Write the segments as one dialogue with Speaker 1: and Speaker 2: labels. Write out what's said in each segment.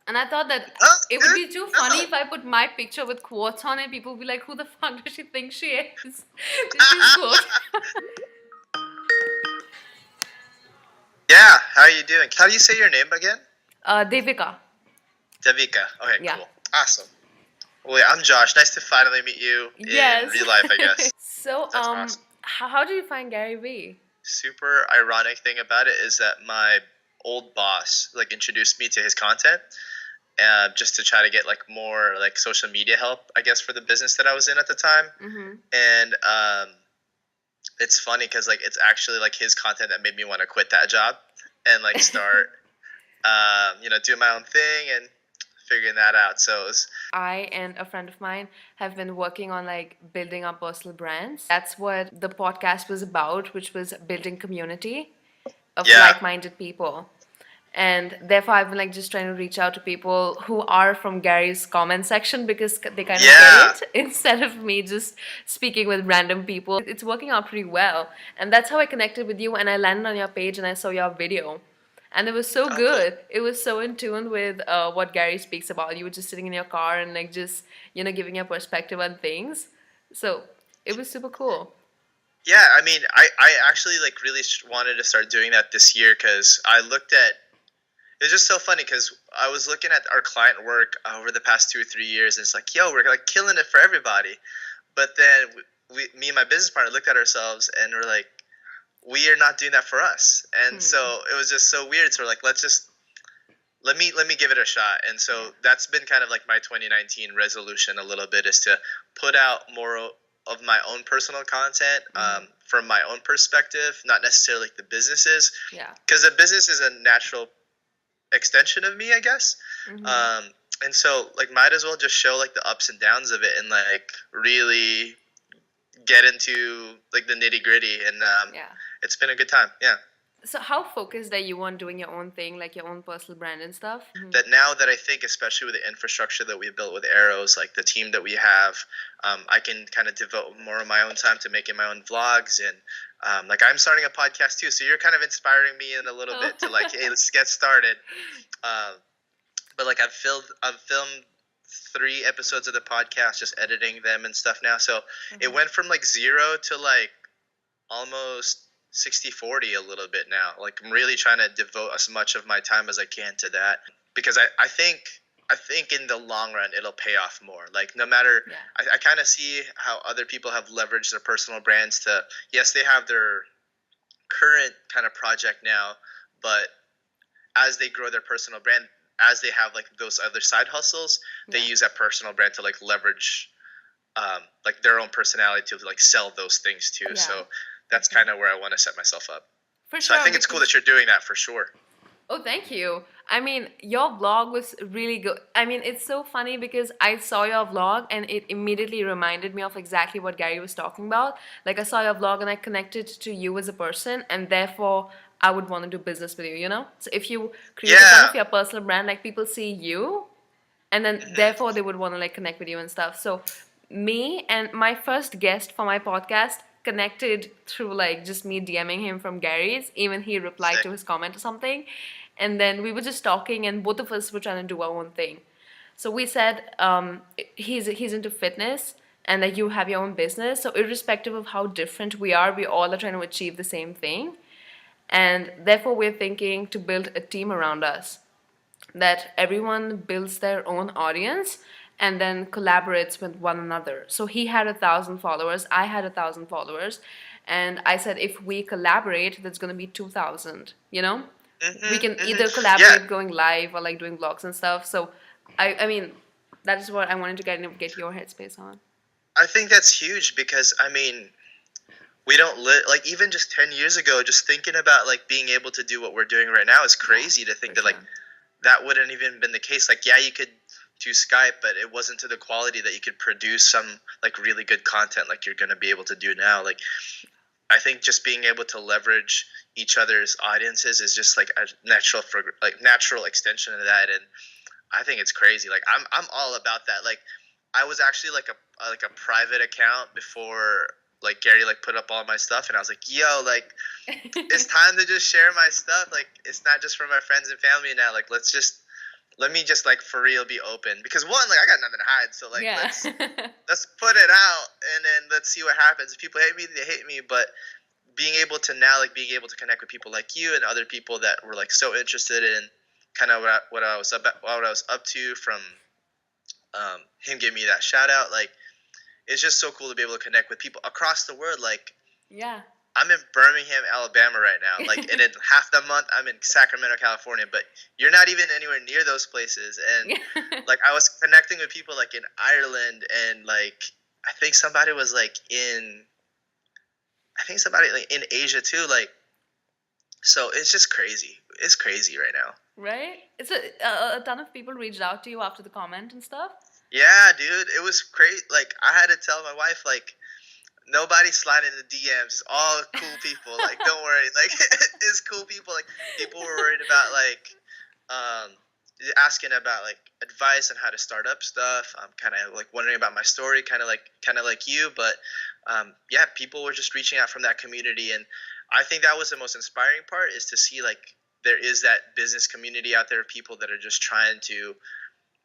Speaker 1: And I thought that
Speaker 2: Oh,
Speaker 1: it would
Speaker 2: good.
Speaker 1: be too funny
Speaker 2: No.
Speaker 1: if I put my picture with quotes on it. People would be like, who the fuck does she think she is? With these quotes.
Speaker 2: Yeah, how are you doing? How do you say your name again?
Speaker 1: Devika.
Speaker 2: Davika. Okay,
Speaker 1: Yeah.
Speaker 2: cool. Awesome. Well, yeah, I'm Josh. Nice to finally meet you in
Speaker 1: Yes.
Speaker 2: real life, I guess.
Speaker 1: So,
Speaker 2: That's awesome.
Speaker 1: how did you find GaryVee?
Speaker 2: Super ironic thing about it is that my old boss like introduced me to his content, just to try to get like more like social media help, I guess, for the business that I was in at the time.
Speaker 1: Mm-hmm.
Speaker 2: And it's funny because like it's actually like his content that made me want to quit that job and like start, doing my own thing and figuring that out. So it was,
Speaker 1: I and a friend of mine have been working on like building our personal brands. That's what the podcast was about, which was building community of
Speaker 2: yeah,
Speaker 1: like-minded people. And therefore, I've been like just trying to reach out to people who are from Gary's comment section because they kind of get
Speaker 2: yeah.
Speaker 1: it instead of me just speaking with random people. It's working out pretty well. And that's how I connected with you. And I landed on your page and I saw your video. And it was so
Speaker 2: Oh, cool.
Speaker 1: good. It was so in tune with what Gary speaks about. You were just sitting in your car and like just, giving your perspective on things. So it was super cool.
Speaker 2: Yeah, I mean, I actually like really wanted to start doing that this year because I looked at it was just so funny because I was looking at our client work over the past 2 or 3 years, and it's like, yo, we're like killing it for everybody. But then me and my business partner looked at ourselves and we're like, we are not doing that for us. And so
Speaker 1: Hmm.
Speaker 2: it was just so weird. So we're like, let me give it a shot. And so that's been kind of like my 2019 resolution a little bit, is to put out more of my own personal content, from my own perspective, not necessarily like the businesses,
Speaker 1: Yeah.
Speaker 2: because the business is a natural extension of me, I guess.
Speaker 1: Hmm.
Speaker 2: And so like might as well just show like the ups and downs of it and like really get into like the nitty gritty. And
Speaker 1: Yeah.
Speaker 2: it's been a good time. Yeah.
Speaker 1: So how focused are you on doing your own thing, like your own personal brand and stuff?
Speaker 2: That now that I think, especially with the infrastructure that we've built with Arrows, like the team that we have, I can kind of devote more of my own time to making my own vlogs. And like I'm starting a podcast too, so you're kind of inspiring me in a little bit to like, hey, let's get started. But like I've filmed 3 episodes of the podcast, just editing them and stuff now. So it went from like 0 to like almost 60-40 a little bit now. Like I'm really trying to devote as much of my time as I can to that, because I think in the long run it'll pay off more. Like no matter,
Speaker 1: Yeah.
Speaker 2: I kind of see how other people have leveraged their personal brands to, yes, they have their current kind of project now, but as they grow their personal brand, as they have like those other side hustles, they
Speaker 1: Yeah.
Speaker 2: use that personal brand to like leverage, like their own personality to like sell those things too.
Speaker 1: Yeah.
Speaker 2: So that's kind of where I want to set myself up.
Speaker 1: For
Speaker 2: So I
Speaker 1: sure.
Speaker 2: think it's cool
Speaker 1: Because
Speaker 2: that you're doing that for sure.
Speaker 1: oh, thank you. I mean, your vlog was really good. I mean, it's so funny because I saw your vlog and it immediately reminded me of exactly what Gary was talking about. Like, I saw your vlog and I connected to you as a person, and therefore I would want to do business with you, you know? So if you create a kind
Speaker 2: Yeah.
Speaker 1: of your personal brand, like people see you, and then therefore they would want to like connect with you and stuff. So me and my first guest for my podcast connected through like just me DMing him from Gary's. Even he replied
Speaker 2: Sick.
Speaker 1: to his comment or something, and then we were just talking, and both of us were trying to do our own thing. So we said he's into fitness and that you have your own business. So irrespective of how different we all are trying to achieve the same thing, and therefore we're thinking to build a team around us, that everyone builds their own audience and then collaborates with one another. So he had 1,000 followers, I had 1,000 followers, and I said if we collaborate, that's going to be 2,000. We can either
Speaker 2: Yeah.
Speaker 1: collaborate going live or like doing vlogs and stuff. So I mean, that is what I wanted to get your headspace on.
Speaker 2: I think that's huge because I mean, we don't like even just 10 years ago, just thinking about like being able to do what we're doing right now is crazy to think
Speaker 1: For
Speaker 2: that like
Speaker 1: sure.
Speaker 2: that wouldn't even been the case. Like, yeah, you could do Skype, but it wasn't to the quality that you could produce some like really good content like you're going to be able to do now. Like, I think just being able to leverage each other's audiences is just like a natural extension of that. And I think it's crazy. Like, I'm all about that. Like, I was actually like a private account before like Gary like put up all my stuff, and I was like, yo, like it's time to just share my stuff. Like, it's not just for my friends and family now. Like, let's just let me just like for real be open, because one, like I got nothing to hide, so like
Speaker 1: Yeah.
Speaker 2: let's put it out, and then let's see what happens. If people hate me, they hate me. But being able to now, like being able to connect with people like you and other people that were like so interested in kind of what I was up to, from him giving me that shout out, like it's just so cool to be able to connect with people across the world. Like
Speaker 1: Yeah.
Speaker 2: I'm in Birmingham, Alabama right now, like, and in half the month I'm in Sacramento, California, but you're not even anywhere near those places. And like I was connecting with people like in Ireland, and like I think somebody was like in Asia too, like, so it's just crazy. It's crazy right now.
Speaker 1: Right? It's a ton of people reached out to you after the comment and stuff.
Speaker 2: Yeah, dude, it was great. Like I had to tell my wife, like, nobody sliding in the DMs. It's all cool people. Like, don't worry. Like, it's cool people. Like, people were worried about like, asking about like advice on how to start up stuff. I'm kind of like wondering about my story, kind of like you. But yeah, people were just reaching out from that community, and I think that was the most inspiring part, is to see like there is that business community out there of people that are just trying to,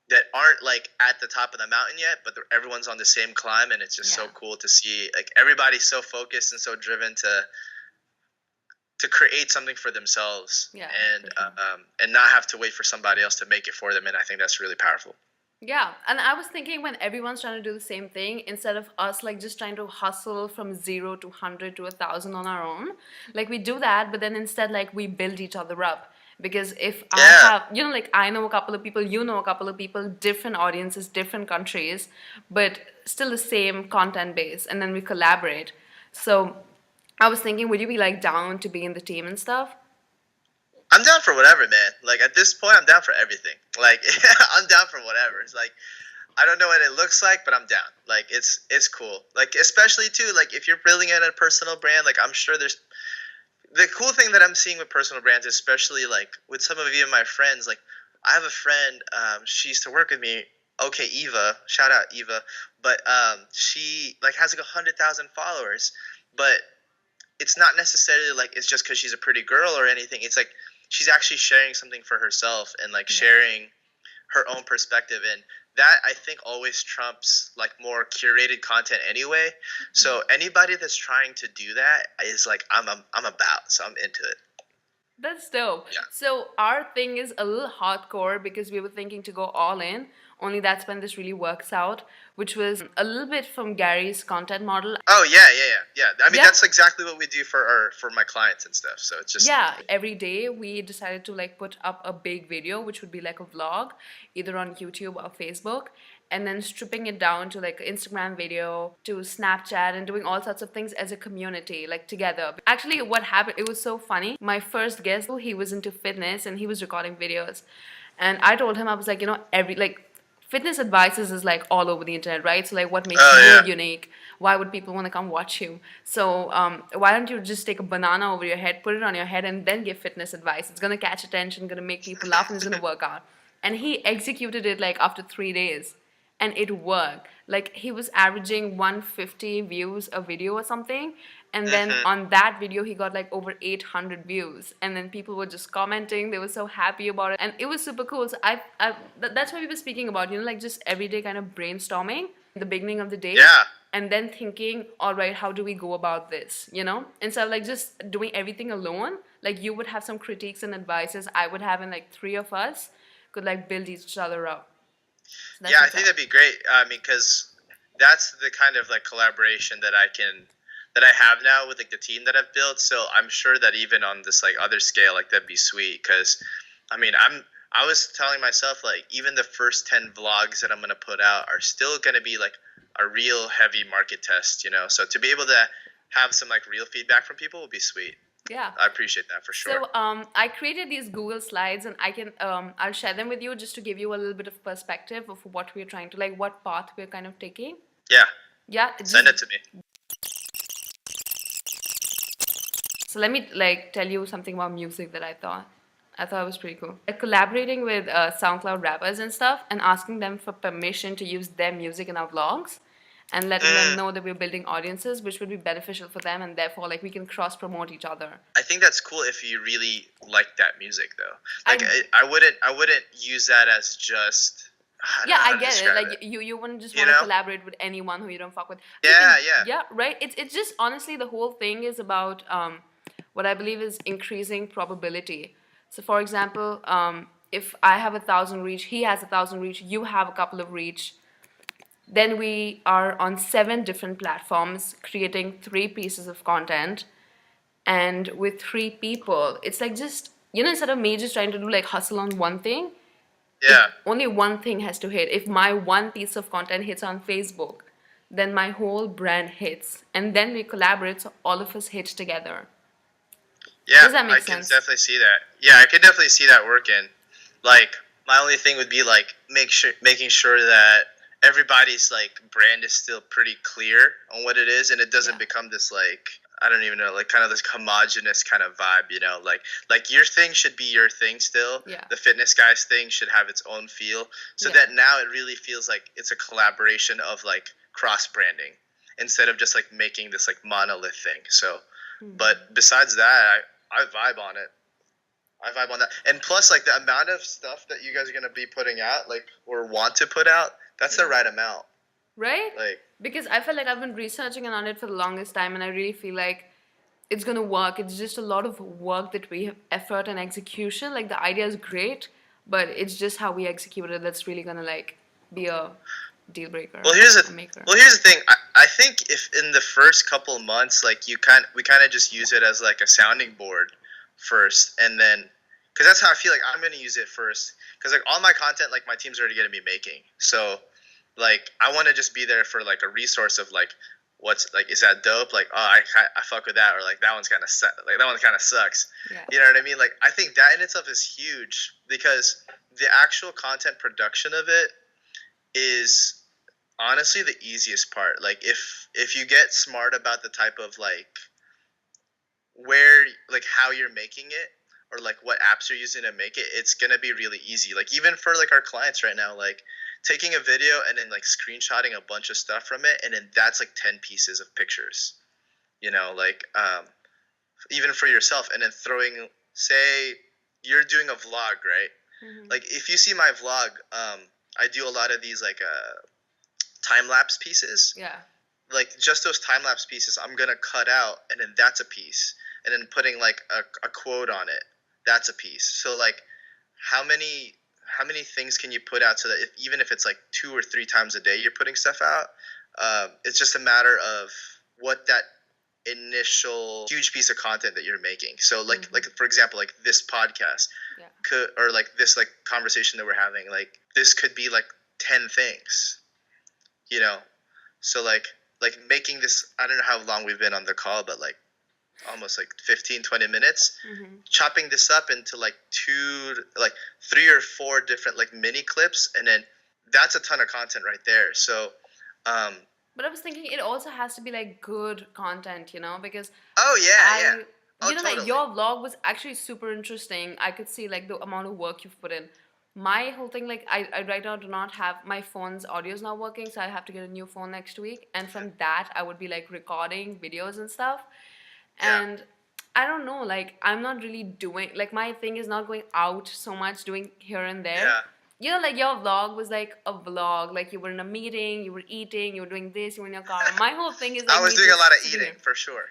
Speaker 2: that aren't like at the top of the mountain yet, but everyone's on the same climb, and it's just so cool to see like everybody's so focused and so driven to create something for themselves, and not have to wait for somebody else to make it for them. And I think that's really powerful.
Speaker 1: Yeah, and I was thinking, when everyone's trying to do the same thing, instead of us like just trying to hustle from 0 to 100 to 1,000 on our own, like we do that, but then instead like we build each other up. Because if I have, like I know a couple of people, you know a couple of people, different audiences, different countries, but still the same content base, and then we collaborate. So I was thinking, would you be like down to be in the team and stuff?
Speaker 2: I'm down for whatever, man. Like at this point, I'm down for everything. Like I'm down for whatever. It's like, I don't know what it looks like, but I'm down. Like it's cool. Like especially too, like if you're building in a personal brand, like I'm sure there's, the cool thing that I'm seeing with personal brands, especially like with some of you and my friends, like I have a friend, she used to work with me. Okay, Eva, shout out Eva, but she like has like 100,000 followers, but it's not necessarily like it's just because she's a pretty girl or anything. It's like she's actually sharing something for herself, and like sharing her own perspective, and that I think always trumps like more curated content anyway. So anybody that's trying to do that is like I'm about, so I'm into it.
Speaker 1: That's dope.
Speaker 2: Yeah.
Speaker 1: So our thing is a little hardcore, because we were thinking to go all in. Only that's when this really works out, which was a little bit from Gary's content model.
Speaker 2: Oh yeah. I mean that's exactly what we do for my clients and stuff. So it's just
Speaker 1: every day we decided to like put up a big video, which would be like a vlog, either on YouTube or Facebook, and then stripping it down to like Instagram video, to Snapchat, and doing all sorts of things as a community, like together. Actually, what happened, it was so funny. My first guest, he was into fitness and he was recording videos. And I told him, I was like, fitness advices is like all over the internet, right? So like, what makes you unique? Why would people want to come watch you? So why don't you just take a banana over your head, put it on your head, and then give fitness advice? It's gonna catch attention, gonna make people laugh, and it's gonna work out. And he executed it like after 3 days, and it worked. Like he was averaging 150 views a video or something, and then on that video he got like over 800 views, and then people were just commenting. They were so happy about it, and it was super cool. So that's what we were speaking about, like just everyday kind of brainstorming in the beginning of the day, and then thinking, all right, how do we go about this, instead of like just doing everything alone. Like you would have some critiques and advices, I would have, and like three of us could like build each other up. So
Speaker 2: I think that'd be great. I mean, because that's the kind of like collaboration that I have now with like the team that I've built. So I'm sure that even on this like other scale, like that'd be sweet. Because I mean, I was telling myself, like, even the first 10 vlogs that I'm gonna put out are still gonna be like a real heavy market test, So to be able to have some like real feedback from people would be sweet.
Speaker 1: Yeah,
Speaker 2: I appreciate that for sure.
Speaker 1: So I created these Google slides, and I'll share them with you just to give you a little bit of perspective of what we're trying to, like, what path we're kind of taking. Yeah.
Speaker 2: Send it to me.
Speaker 1: So let me like tell you something about music that I thought it was pretty cool. Like collaborating with SoundCloud rappers and stuff, and asking them for permission to use their music in our vlogs. and letting them know that we're building audiences, which would be beneficial for them, and therefore like we can cross promote each other.
Speaker 2: I think that's cool if you really like that music though. Like
Speaker 1: I
Speaker 2: I wouldn't use that as just I don't
Speaker 1: yeah,
Speaker 2: know how
Speaker 1: I
Speaker 2: to
Speaker 1: get it.
Speaker 2: describe
Speaker 1: Like
Speaker 2: it.
Speaker 1: you wouldn't just
Speaker 2: You
Speaker 1: want to
Speaker 2: know?
Speaker 1: collaborate with anyone who you don't fuck with.
Speaker 2: Yeah, yeah.
Speaker 1: Yeah, right. It's just honestly the whole thing is about what I believe is increasing probability. So for example, if I have 1,000 reach, he has 1,000 reach, you have a couple of reach, then we are on 7 different platforms creating 3 pieces of content, and with 3 people, it's like just instead of me just trying to do like hustle on one thing,
Speaker 2: Yeah.
Speaker 1: only one thing has to hit. If my one piece of content hits on Facebook, then my whole brand hits, and then we collaborate, so all of us hit together.
Speaker 2: Yeah,
Speaker 1: Does that make
Speaker 2: I can
Speaker 1: sense?
Speaker 2: definitely see that. Yeah, I can definitely see that working. Like my only thing would be like making sure that everybody's like brand is still pretty clear on what it is, and it doesn't
Speaker 1: Yeah.
Speaker 2: become this like I don't even know, like kind of this homogenous kind of vibe, like your thing should be your thing still.
Speaker 1: Yeah.
Speaker 2: The fitness guy's thing should have its own feel, so
Speaker 1: Yeah.
Speaker 2: that now it really feels like it's a collaboration of like cross branding instead of just like making this like monolith thing. So, but besides that, I vibe on it. I vibe on that. And plus, like, the amount of stuff that you guys are going to be putting out, like, or want to put out, that's the right amount.
Speaker 1: Right?
Speaker 2: Like,
Speaker 1: Because I feel like I've been researching on it for the longest time, and I really feel like it's gonna work. It's just a lot of work that we have, effort and execution. Like the idea is great, but it's just how we execute it that's really gonna like be a deal breaker.
Speaker 2: well,
Speaker 1: a maker.
Speaker 2: here's the thing. I think if in the first couple months, like, we kind of just use it as, like, a sounding board first, and then, because that's how I feel like I'm going to use it first. Because, like, all my content, like, my team's already going to be making. So, like, I want to just be there for, like, a resource of, like, what's, like, is that dope? Like, oh, I fuck with that. Or, like, that one's kind of like, that one kind of sucks.
Speaker 1: Yeah.
Speaker 2: You know what I mean? Like, I think that in itself is huge because the actual content production of it is honestly the easiest part. Like, if you get smart about the type of, like, where, like, how you're making it, or like what apps you're using to make it, it's gonna be really easy. Like, even for like our clients right now, like taking a video and then like screenshotting a bunch of stuff from it, and then that's like 10 pieces of pictures, like even for yourself, and then throwing, say you're doing a vlog, right? Like, if you see my vlog, I do a lot of these like time lapse pieces.
Speaker 1: Yeah.
Speaker 2: Like, just those time lapse pieces I'm gonna cut out, and then that's a piece, and then putting like a quote on it, that's a piece. So like, how many things can you put out so that even if it's like 2 or 3 times a day you're putting stuff out, it's just a matter of what that initial huge piece of content that you're making. So like for example, like this podcast could, or like this like conversation that we're having, like this could be like 10 things, so like making this, I don't know how long we've been on the call, but like almost like 15-20 minutes, chopping this up into like 3 or 4 different like mini clips, and then that's a ton of content right there. So
Speaker 1: but I was thinking it also has to be like good content, because
Speaker 2: yeah.
Speaker 1: like
Speaker 2: Totally.
Speaker 1: your vlog was actually super interesting. I could see like the amount of work you've put in. My whole thing, like I right now do not have my phone's audio is not working, so I have to get a new phone next week, and from that I would be like recording videos and stuff. And I don't know, like I'm not really doing, like my thing is not going out so much, doing here and there. Like your vlog was like a vlog, like you were in a meeting, you were eating, you were doing this, you were in your car. My whole thing is like
Speaker 2: I was doing a lot of eating for sure.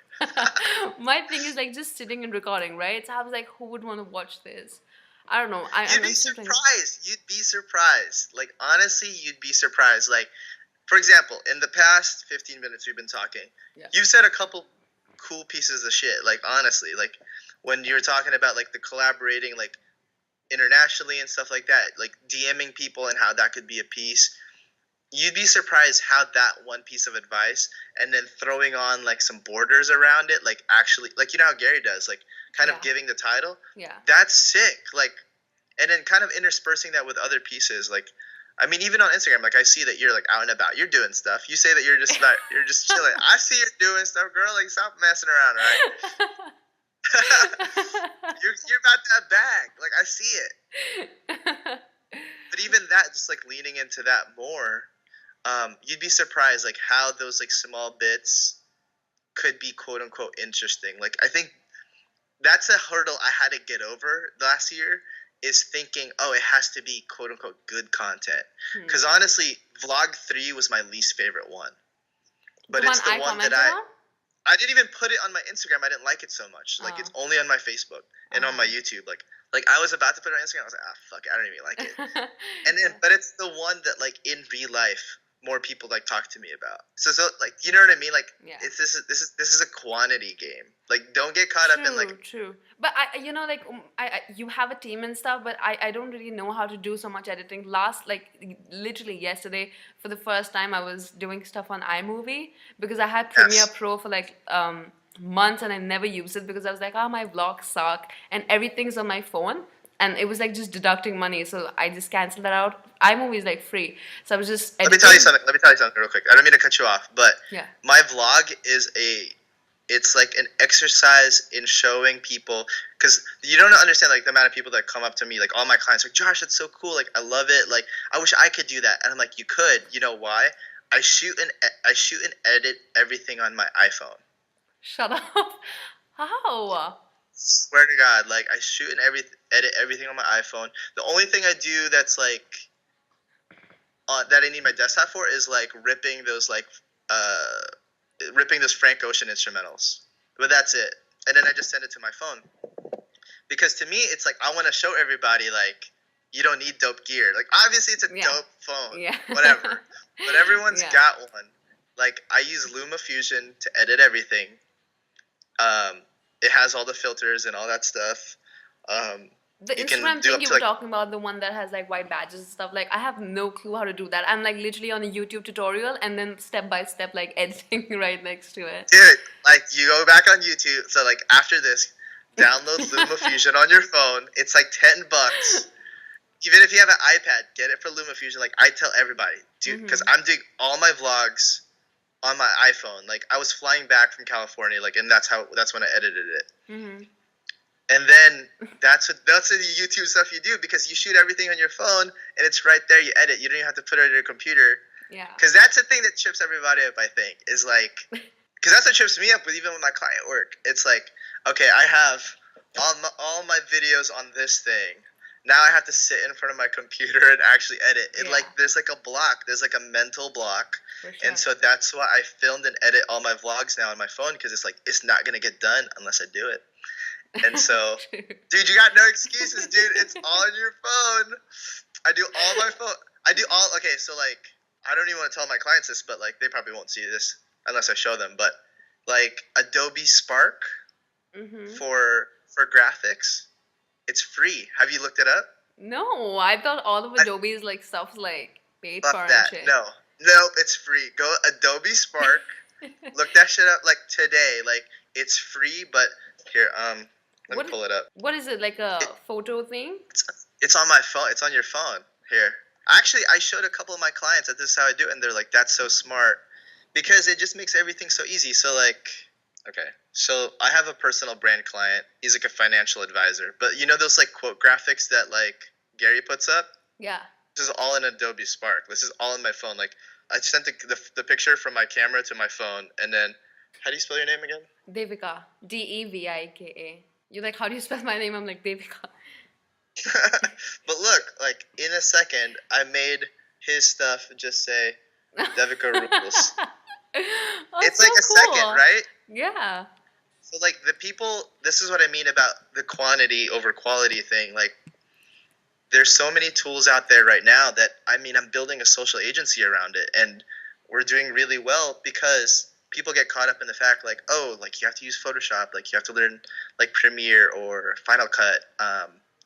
Speaker 1: My thing is like just sitting and recording, right? So I was like, who would want to watch this? I don't know.
Speaker 2: You'd be surprised. You'd be surprised. Like, honestly, you'd be surprised. Like, for example, in the past 15 minutes we've been talking, you've said a couple cool pieces of shit. Like, honestly, like when you're talking about like the collaborating like internationally and stuff like that, like DMing people and how that could be a piece. You'd be surprised how that one piece of advice, and then throwing on like some borders around it, like actually, like, how Gary does, like kind of giving the title. That's sick. Like, and then kind of interspersing that with other pieces. Like, I mean, even on Instagram, like I see that you're like out and about, you're doing stuff. You say that you're just chilling. I see you doing stuff, girl. Like, stop messing around, right? you're about that bag. Like, I see it. But even that, just like leaning into that more. you'd be surprised like how those like small bits could be quote unquote interesting. Like I think that's a hurdle I had to get over last year, is thinking, oh, it has to be quote unquote good content. Because honestly, vlog 3 was my least favorite one, but
Speaker 1: The one
Speaker 2: it's the
Speaker 1: I
Speaker 2: one that
Speaker 1: commented on?
Speaker 2: I didn't even put it on my Instagram. I didn't like it so much. Like it's only on my Facebook and on my YouTube. Like I was about to put it on Instagram. I was like, ah, fuck it, I don't even like it. And then, but it's the one that like in real life more people like talk to me about. So like you know what I mean? Like it's this is a quantity game. Like don't get caught up in like
Speaker 1: True. But like I you have a team and stuff, but I don't really know how to do so much editing. Literally yesterday, for the first time, I was doing stuff on iMovie because I had Premiere Pro for like months and I never used it because I was like, oh, my vlogs suck and everything's on my phone. And it was like just deducting money, so I just canceled that out. iMovie is like free, so I was just editing.
Speaker 2: Let me tell you something real quick. I don't mean to cut you off, but my vlog is it's like an exercise in showing people, because you don't understand like the amount of people that come up to me, like all my clients, like, Josh, that's so cool, like I love it, like I wish I could do that. And I'm like, you could. You know why? I shoot and edit everything on my iPhone.
Speaker 1: Shut up. How?
Speaker 2: Swear to God, like I shoot and edit everything on my iPhone. The only thing I do that's like that I need my desktop for is like ripping those Frank Ocean instrumentals. But that's it. And then I just send it to my phone. Because to me, it's like I want to show everybody like you don't need dope gear. Like obviously it's a dope phone, whatever. But everyone's got one. Like I use LumaFusion to edit everything. It has all the filters and all that stuff.
Speaker 1: The Instagram thing you were talking about, the one that has like white badges and stuff, like I have no clue how to do that. I'm like literally on a YouTube tutorial and then step by step like editing right next to it.
Speaker 2: Dude, like you go back on YouTube. So like after this, download LumaFusion on your phone. It's like $10. Even if you have an iPad, get it for LumaFusion. Like I tell everybody, dude, because I'm doing all my vlogs on my iPhone. Like I was flying back from California, like, and that's when I edited it. And then that's the YouTube stuff you do, because you shoot everything on your phone and it's right there. You edit. You don't even have to put it on your computer.
Speaker 1: Yeah.
Speaker 2: Because that's the thing that trips everybody up, I think, is like, because that's what trips me up with even with my client work. It's like, okay, I have all my videos on this thing. Now I have to sit in front of my computer and actually edit. It like there's like a block. There's like a mental block. For sure. And so that's why I filmed and edit all my vlogs now on my phone, because it's like it's not gonna get done unless I do it. And so, dude, you got no excuses, dude. It's on your phone. I do all my phone. Okay, so like I don't even want to tell my clients this, but like they probably won't see this unless I show them. But like Adobe Spark for graphics. It's free. Have you looked it up?
Speaker 1: No, I thought all of Adobe's like stuff's like paid for and shit.
Speaker 2: No, it's free. Go Adobe Spark. Look that shit up like today. Like it's free, but here, let me pull it up.
Speaker 1: What is it, like a photo thing?
Speaker 2: It's on my phone. It's on your phone. Here. Actually, I showed a couple of my clients that this is how I do it, and they're like, that's so smart. Because it just makes everything so easy. So like, okay. So I have a personal brand client. He's like a financial advisor. But you know those like quote graphics that like Gary puts up?
Speaker 1: Yeah.
Speaker 2: This is all in Adobe Spark. This is all in my phone. Like I sent the picture from my camera to my phone, and then how do you spell your name again?
Speaker 1: Devika. Devika. You're like, how do you spell my name? I'm like, Devika.
Speaker 2: But look, like in a second, I made his stuff just say Devika rules. It's like
Speaker 1: so
Speaker 2: a second, right?
Speaker 1: Yeah.
Speaker 2: So like the people, this is what I mean about the quantity over quality thing. Like there's so many tools out there right now that, I mean, I'm building a social agency around it, and we're doing really well because people get caught up in the fact like, oh, like you have to use Photoshop, like you have to learn like Premiere or Final Cut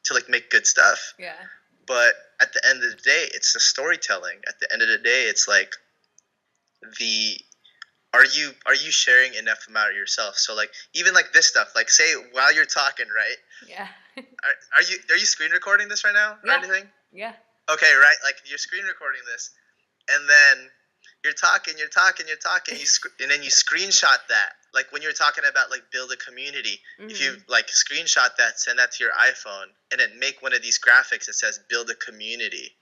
Speaker 2: to like make good stuff.
Speaker 1: Yeah.
Speaker 2: But at the end of the day, it's the storytelling. At the end of the day, it's like are you sharing enough amount of yourself? So like even like this stuff, like say while you're talking, right?
Speaker 1: Yeah.
Speaker 2: Are you screen recording this right now or anything?
Speaker 1: Yeah.
Speaker 2: Okay, right. Like you're screen recording this, and then you're talking, and then you screenshot that. Like when you're talking about like build a community, if you like screenshot that, send that to your iPhone, and then make one of these graphics that says build a community.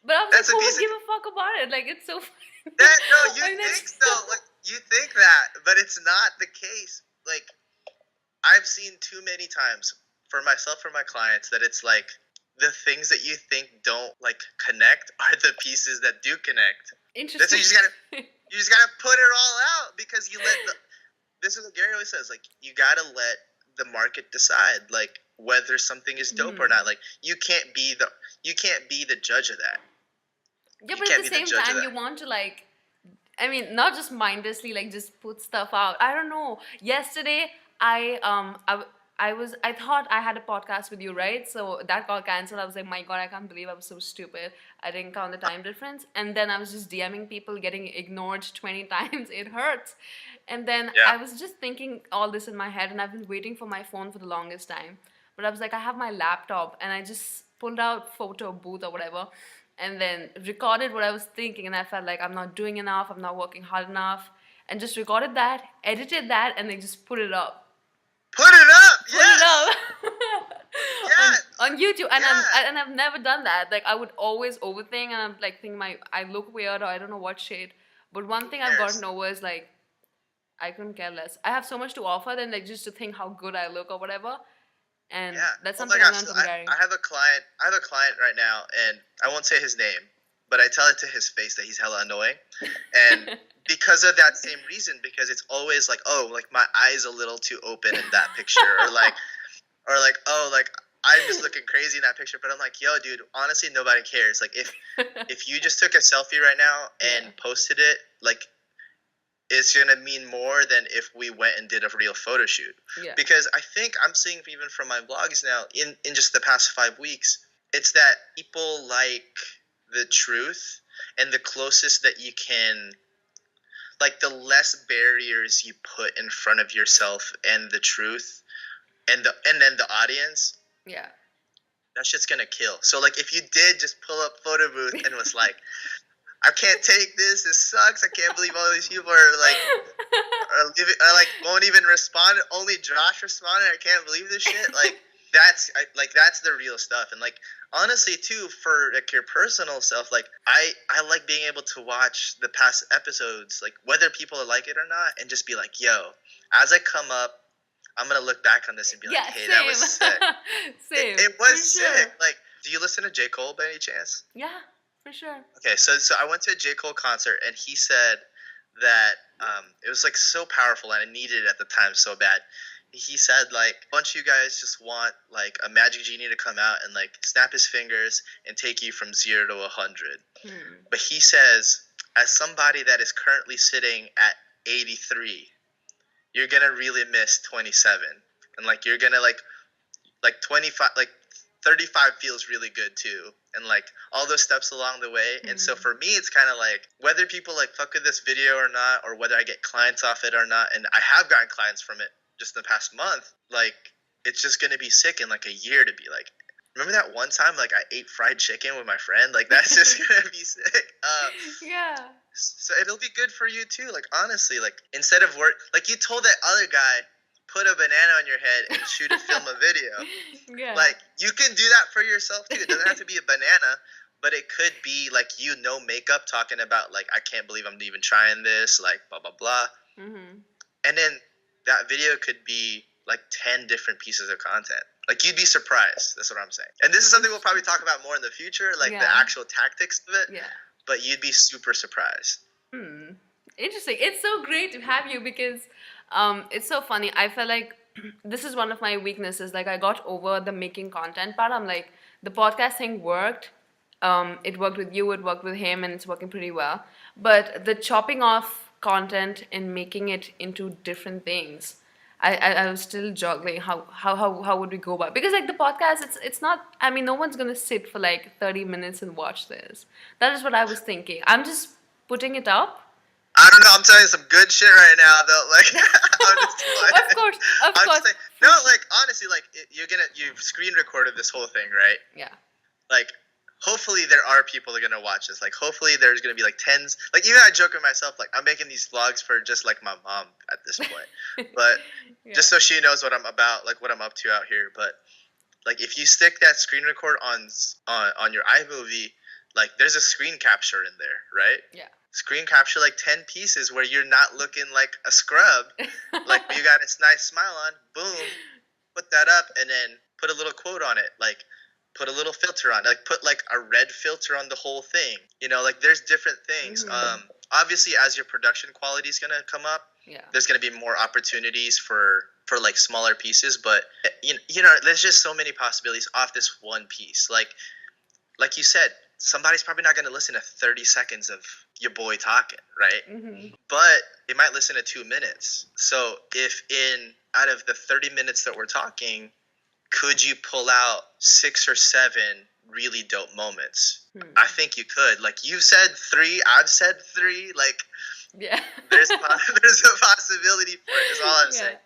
Speaker 1: But I was like,
Speaker 2: That's a
Speaker 1: who
Speaker 2: piece
Speaker 1: would
Speaker 2: of
Speaker 1: give a fuck about it? Like, it's so funny.
Speaker 2: that. No, you
Speaker 1: I mean,
Speaker 2: think so. Like you think that, but it's not the case. Like I've seen too many times for myself, for my clients, that it's like the things that you think don't like connect are the pieces that do connect. That's what
Speaker 1: interesting.
Speaker 2: you just gotta put it all out because you let the. This is what Gary always says. Like you gotta let the market decide like whether something is dope or not. Like you can't be the judge of that.
Speaker 1: Yeah,
Speaker 2: You
Speaker 1: but at
Speaker 2: can't
Speaker 1: the
Speaker 2: be the
Speaker 1: same
Speaker 2: judge of
Speaker 1: time,
Speaker 2: that.
Speaker 1: you want to like, I mean, not just mindlessly like just put stuff out. I don't know. Yesterday, I thought I had a podcast with you, right? So that got cancelled. I was like, my God, I can't believe I was so stupid. I didn't count the time difference. And then I was just DMing people, getting ignored 20 times. It hurts. And then
Speaker 2: Yeah.
Speaker 1: I was just thinking all this in my head, and I've been waiting for my phone for the longest time. But I was like, I have my laptop, and I just pulled out photo booth or whatever, and then recorded what I was thinking, and I felt like I'm not doing enough, I'm not working hard enough, and just recorded that, edited that, and then just put it up.
Speaker 2: Put it up.
Speaker 1: Put it
Speaker 2: Yes.
Speaker 1: up
Speaker 2: Yes.
Speaker 1: on YouTube, and
Speaker 2: Yeah.
Speaker 1: I've never done that. Like I would always overthink, and I'm like think I look weird or I don't know what shade. But one
Speaker 2: Who
Speaker 1: thing I've
Speaker 2: cares?
Speaker 1: gotten over is like I couldn't care less. I have so much to offer than like just to think how good I look or whatever. And
Speaker 2: Yeah.
Speaker 1: that's
Speaker 2: Oh my
Speaker 1: something I
Speaker 2: gosh.
Speaker 1: learned
Speaker 2: So
Speaker 1: from Gary.
Speaker 2: I have a client. I have a client right now, and I won't say his name, but I tell it to his face that he's hella annoying, and because of that same reason, because it's always like, oh, like my eye's a little too open in that picture, or like, oh, like I'm just looking crazy in that picture. But I'm like, yo, dude, honestly, nobody cares. Like if you just took a selfie right now and
Speaker 1: Yeah.
Speaker 2: posted it, like it's gonna mean more than if we went and did a real photo shoot.
Speaker 1: Yeah.
Speaker 2: Because I think I'm seeing even from my vlogs now in just the past 5 weeks, it's that people like the truth, and the closest that you can, like the less barriers you put in front of yourself and the truth and then the audience,
Speaker 1: Yeah.
Speaker 2: that shit's gonna kill. So like if you did just pull up photo booth and was like, I can't take this. This sucks. I can't believe all these people are like, like won't even respond. Only Josh responded. I can't believe this shit. Like that's the real stuff. And like honestly too, for like your personal self, like I like being able to watch the past episodes, like whether people like it or not, and just be like, yo, as I come up, I'm gonna look back on this and be like, hey,
Speaker 1: same.
Speaker 2: that was sick.
Speaker 1: Same.
Speaker 2: It was
Speaker 1: for
Speaker 2: sick.
Speaker 1: sure.
Speaker 2: Like, do you listen to J. Cole by any chance?
Speaker 1: Yeah, for sure.
Speaker 2: Okay, so I went to a J. Cole concert, and he said that it was like so powerful, and I needed it at the time so bad. He said like a bunch of you guys just want like a magic genie to come out and like snap his fingers and take you from 0 to 100. But he says, as somebody that is currently sitting at 83, you're gonna really miss 27, and like you're gonna like 25, like 35 feels really good too, and like all those steps along the way. And so for me, it's kind of like whether people like fuck with this video or not, or whether I get clients off it or not, and I have gotten clients from it just in the past month, like it's just gonna be sick in like a year to be like, remember that one time like I ate fried chicken with my friend? Like that's just gonna be sick.
Speaker 1: Yeah.
Speaker 2: So it'll be good for you too. Like honestly, like instead of work, like you told that other guy, put a banana on your head and shoot a film a video.
Speaker 1: Yeah.
Speaker 2: Like you can do that for yourself too. It doesn't have to be a banana, but it could be like makeup talking about like I can't believe I'm even trying this, like blah blah blah. And then that video could be like 10 different pieces of content. Like you'd be surprised. That's what I'm saying. And this is something we'll probably talk about more in the future, like the actual tactics of it.
Speaker 1: Yeah.
Speaker 2: But you'd be super surprised.
Speaker 1: Interesting. It's so great to have you because it's so funny. I feel like this is one of my weaknesses. Like I got over the making content part. I'm like, the podcast thing worked. It worked with you, it worked with him, and it's working pretty well. But the chopping off content and making it into different things, I was still juggling how would we go about it? Because like the podcast, it's not, I mean, no one's gonna sit for like 30 minutes and watch this. That is what I was thinking. I'm just putting it up.
Speaker 2: I don't know. I'm telling you some good shit right now, though. Like, I'm just
Speaker 1: Of course.
Speaker 2: I'm just saying, no, like honestly, like you've screen recorded this whole thing, right?
Speaker 1: Yeah.
Speaker 2: Like, hopefully there are people that are gonna watch this. Like, hopefully there's gonna be like tens. Like, even I joke with myself, like I'm making these vlogs for just like my mom at this point, but just so she knows what I'm about, like what I'm up to out here. But like, if you stick that screen record on your iMovie, like there's a screen capture in there, right?
Speaker 1: Yeah.
Speaker 2: Screen capture like 10 pieces where you're not looking like a scrub, like you got a nice smile on, boom, put that up, and then put a little quote on it, like put a little filter on, like put like a red filter on the whole thing. You know, like there's different things. Obviously, as your production quality is gonna come up, there's gonna be more opportunities for like smaller pieces. But you know, there's just so many possibilities off this one piece. Like you said, somebody's probably not gonna listen to 30 seconds of your boy talking, right? But they might listen to 2 minutes. So if out of the 30 minutes that we're talking, could you pull out 6 or 7 really dope moments? I think you could. Like you said 3, I've said 3. Like there's a possibility for it. Is all I'm saying.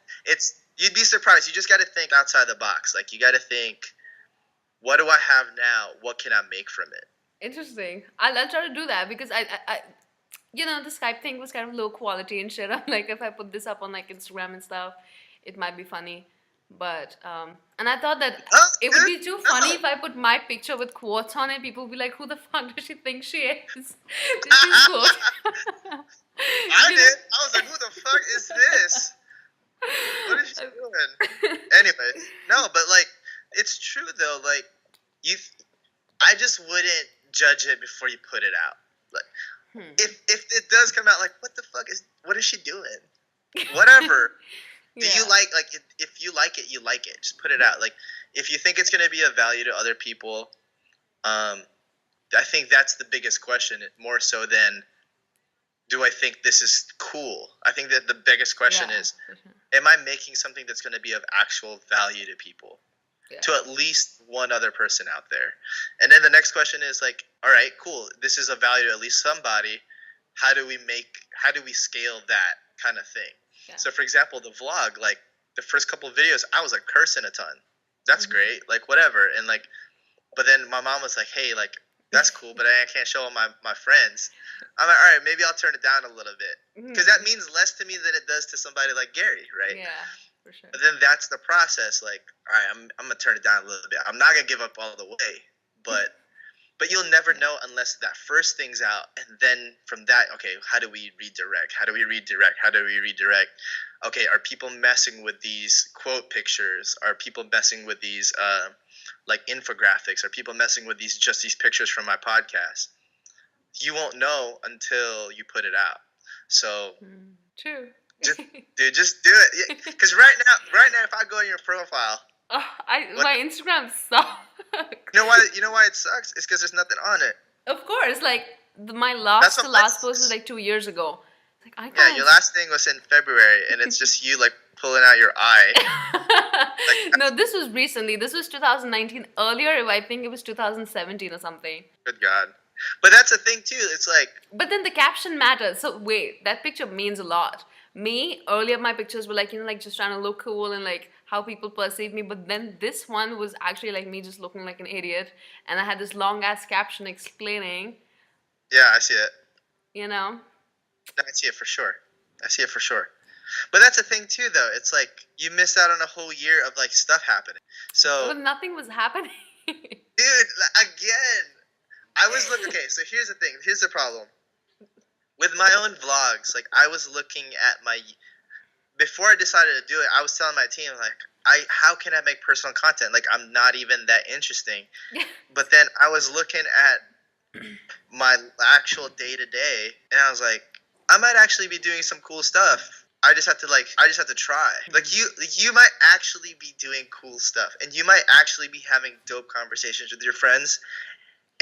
Speaker 2: You'd be surprised. You just got to think outside the box. Like you got to think, what do I have now? What can I make from it?
Speaker 1: Interesting. I'll try to do that because I you know, the Skype thing was kind of low quality and shit. I'm like, if I put this up on like Instagram and stuff, it might be funny. But and I thought that it would be too funny if I put my picture with quotes on it. People would be like, who the fuck does she think she is? This is quote.
Speaker 2: I did. I was like, who the fuck is this? What is she doing? Anyway, no, but like, it's true though. Like, I just wouldn't judge it before you put it out. Like, if it does come out, like, what is she doing? Whatever. Do you like if you like it, you like it. Just put it out. Like, if you think it's going to be of value to other people, I think that's the biggest question, more so than do I think this is cool. I think that the biggest question is, am I making something that's going to be of actual value to people, to at least one other person out there? And then the next question is like, all right, cool. This is of value to at least somebody. How do we scale that kind of thing? So, for example, the vlog, like, the first couple of videos, I was, like, cursing a ton. That's great. Like, whatever. And, like, but then my mom was like, hey, like, that's cool, but I can't show all my friends. I'm like, all right, maybe I'll turn it down a little bit. Because that means less to me than it does to somebody like Gary, right?
Speaker 1: Yeah, for sure.
Speaker 2: But then that's the process. Like, all right, I'm going to turn it down a little bit. I'm not going to give up all the way. But you'll never know unless that first thing's out. And then from that, okay, how do we redirect? Okay, are people messing with these quote pictures? Are people messing with these like infographics? Are people messing with these pictures from my podcast? You won't know until you put it out. So
Speaker 1: true.
Speaker 2: just do it. Because right now, if I go on your profile,
Speaker 1: my Instagram sucks.
Speaker 2: You know why it sucks? It's because there's nothing on it.
Speaker 1: Of course, like my last post was like 2 years ago. Like, I can't.
Speaker 2: Yeah, your last thing was in February, and it's just you like pulling out your eye.
Speaker 1: No, this was recently. This was 2019. Earlier, I think it was 2017 or something.
Speaker 2: Good God. But that's the thing too. It's like.
Speaker 1: But then the caption matters. So wait, that picture means a lot. Earlier my pictures were like, you know, like just trying to look cool and like how people perceive me. But then this one was actually like me just looking like an idiot. And I had this long ass caption explaining.
Speaker 2: Yeah, I see it.
Speaker 1: You know?
Speaker 2: I see it for sure. But that's the thing too, though. It's like you missed out on a whole year of like stuff happening. So.
Speaker 1: But nothing was happening.
Speaker 2: Dude, again. I was looking. Okay, so here's the thing. Here's the problem. With my own vlogs, like I was looking at before I decided to do it, I was telling my team like, how can I make personal content? Like I'm not even that interesting. But then I was looking at my actual day to day, and I was like, I might actually be doing some cool stuff. I just have to try. Like you might actually be doing cool stuff, and you might actually be having dope conversations with your friends.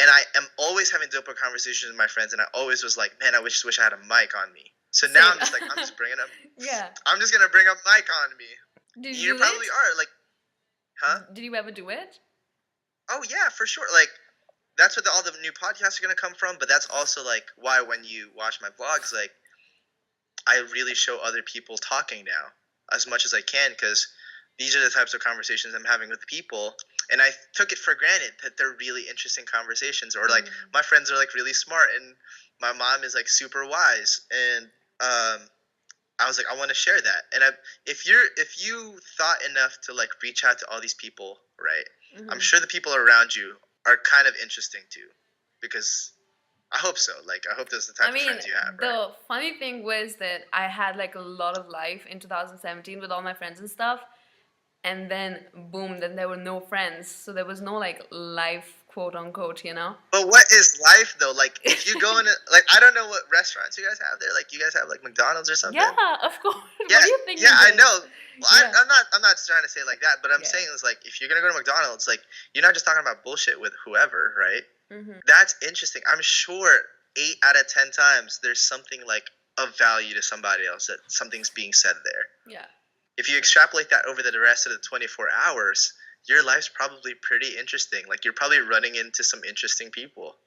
Speaker 2: And I am always having dope conversations with my friends, and I always was like, man, I wish I had a mic on me. So now I'm just like, I'm just bringing up.
Speaker 1: Yeah.
Speaker 2: I'm just gonna bring a mic on me.
Speaker 1: Did
Speaker 2: you probably are like, huh?
Speaker 1: Did you ever do it?
Speaker 2: Oh yeah, for sure. Like that's what all the new podcasts are gonna come from. But that's also like why when you watch my vlogs, like I really show other people talking now as much as I can, because these are the types of conversations I'm having with people. And I took it for granted that they're really interesting conversations, or like my friends are like really smart, and my mom is like super wise, and I was like, I want to share that. And if you thought enough to like reach out to all these people, right? I'm sure the people around you are kind of interesting too. because I hope so. Like, I hope that's the type
Speaker 1: I
Speaker 2: of
Speaker 1: mean,
Speaker 2: friends you have, right?
Speaker 1: the funny thing was that I had like a lot of life in 2017 with all my friends and stuff, and then boom, then there were no friends, so there was no like life, quote unquote, you know?
Speaker 2: But what is life though? Like, if you go into, like, I don't know what restaurants you guys have there. Like, you guys have like McDonald's or something?
Speaker 1: Yeah, of course.
Speaker 2: Yeah,
Speaker 1: What do you think
Speaker 2: yeah,
Speaker 1: it
Speaker 2: I
Speaker 1: is?
Speaker 2: know. Well,
Speaker 1: Yeah,
Speaker 2: I'm not trying to say it like that, but I'm
Speaker 1: yeah.
Speaker 2: saying is like, if you're gonna go to McDonald's, like, you're not just talking about bullshit with whoever, right?
Speaker 1: Mm-hmm.
Speaker 2: That's interesting. I'm sure 8 out of 10 times there's something like of value to somebody else, that something's being said there.
Speaker 1: Yeah.
Speaker 2: If you extrapolate that over the rest of the 24 hours, your life's probably pretty interesting. Like, you're probably running into some interesting people.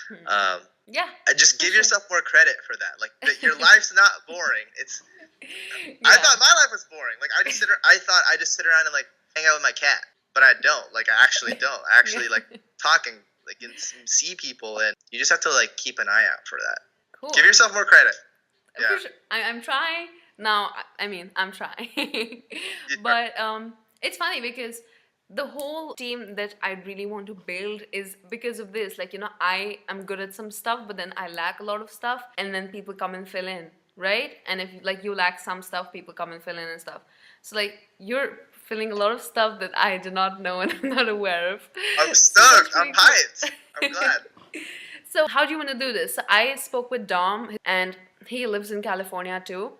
Speaker 1: Hmm.
Speaker 2: Um,
Speaker 1: Yeah.
Speaker 2: and just
Speaker 1: For
Speaker 2: give
Speaker 1: sure.
Speaker 2: yourself more credit for that. Like, that your life's not boring. It's I
Speaker 1: Yeah.
Speaker 2: thought my life was boring. Like, I thought I just sit around and like hang out with my cat, but I don't. Like, I actually don't. I actually
Speaker 1: Yeah.
Speaker 2: like talking, like, and see people, and you just have to like keep an eye out for that.
Speaker 1: Cool.
Speaker 2: Give yourself more credit.
Speaker 1: For
Speaker 2: Yeah.
Speaker 1: sure. I'm trying now. I mean, I'm trying, but it's funny because the whole team that I really want to build is because of this. Like, you know, I am good at some stuff, but then I lack a lot of stuff, and then people come and fill in, right? And if like you lack some stuff, people come and fill in and stuff. So like you're filling a lot of stuff that I do not know and I'm not aware of.
Speaker 2: I'm
Speaker 1: So that's
Speaker 2: stoked. I'm
Speaker 1: pretty cool.
Speaker 2: hyped. I'm glad.
Speaker 1: So how do you want to do this? So I spoke with Dom, and he lives in California too.